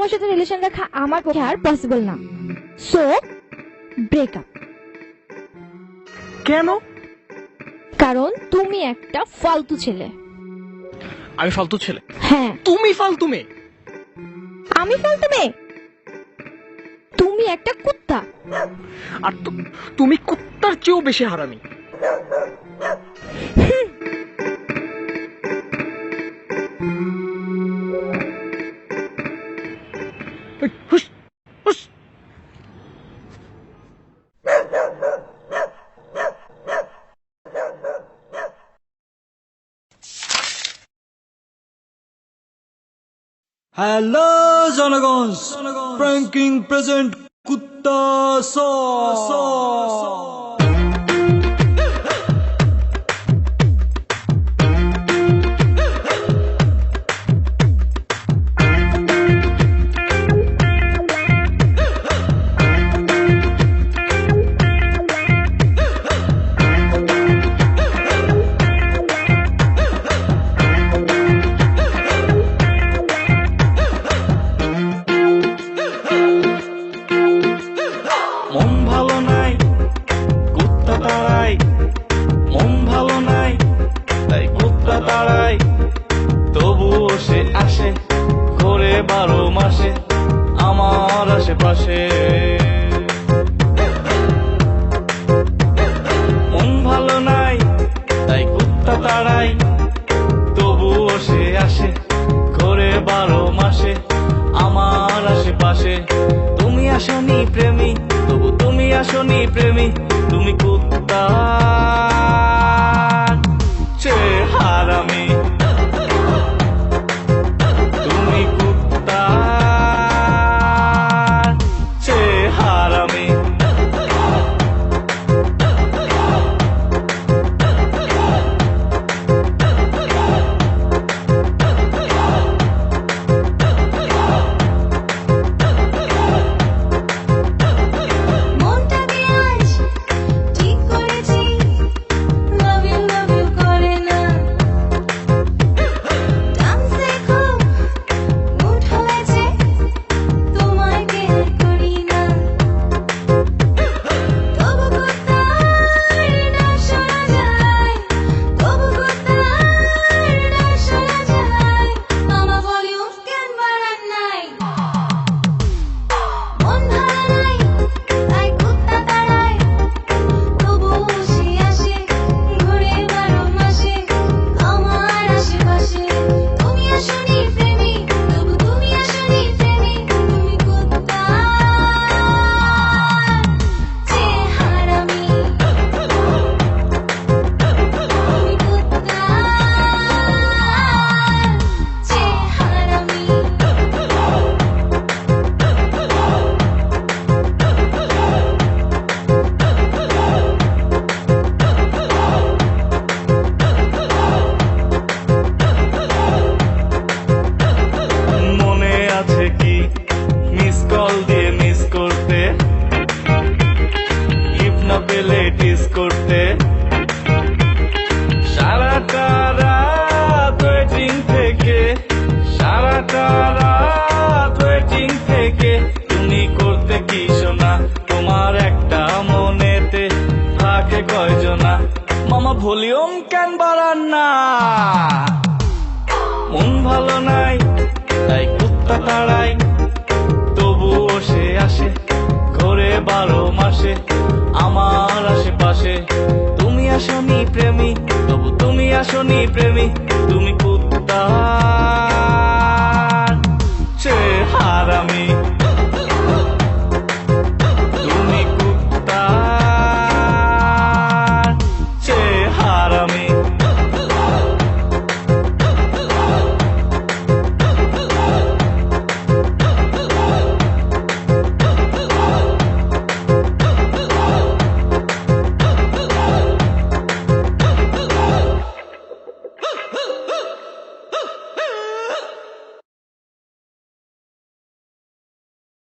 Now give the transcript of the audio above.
তোমার সাথে রিলেশন রাখা আমার পক্ষে আর পসিবল না। So breakup. কেন? কারণ তুমি একটা ফালতু ছেলে। আমি ফালতু ছেলে? হ্যাঁ। তুমি ফালতু মেয়ে। আমি ফালতু মেয়ে? তুমি একটা কুত্তা। আর তুমি কুত্তার চেয়েও বেশি হারামি। হুস, হুস। হ্যালো জনগণ, প্র্যাঙ্কিং প্রেজেন্ট কুত্তা মন ভালো নাই, কুত্তা তাড়াই। মন ভালো নাই, তাই কুত্তা তাড়াই। তবুও সে আসে, ঘোরে 12 মাসে আমার আশেপাশে। মন ভালো নাই, তাই কুত্তা তাড়াই। তবুও সে আসে, ঘোরে 12 মাসে আমার আশেপাশে। তুমি আসনি প্রেমী, তবু তুমি আসনি প্রেমী। তুমি কুত্তা হারামি। তুমি কুত্তা হারামি। মনটা দিয়ে আজ ঠিক করেছি, লাভ ইউ করে না। ডান্স দেখো, মুড হয়েছে, তোমায় কেয়ার করি না। তবু কুত্তার ডাক শোনা যায়, তবু কুত্তার ডাক শোনা যায়। মামা ভলিউম কেন বাড়ান নাই? মন ভালো নাই, তাই কুত্তা তাড়াই। তবুও সে আসে, ঘুরে 12 মাসে আমার আশেপাশে। তুমি আসনি প্রেমী, তবু তুমি আসনি প্রেমী। তুমি কুত্তা হারামি। তুমি কুত্তা হারামি। মনে আছে কি মিস কল দিয়ে মিস করতে, ইফ না পেলে টিস করতে। সারাটা রাত ওয়েটিং থেকে, সারাটা রাত ওয়েটিং থেকে। তুমি করতে কি শোনা, তোমার একটা মনেতে থাকে কয়জনা। মামা ভলিউম কেন বাড়ান না? মন ভালো নাই, তাই কুত্তা তাড়াই। তবুও সে আসে, ঘোরে 12 মাসে আমার আশেপাশে। তুমি আসনি প্রেমী, তবু তুমি আসনি প্রেমী। তুমি কুত্তা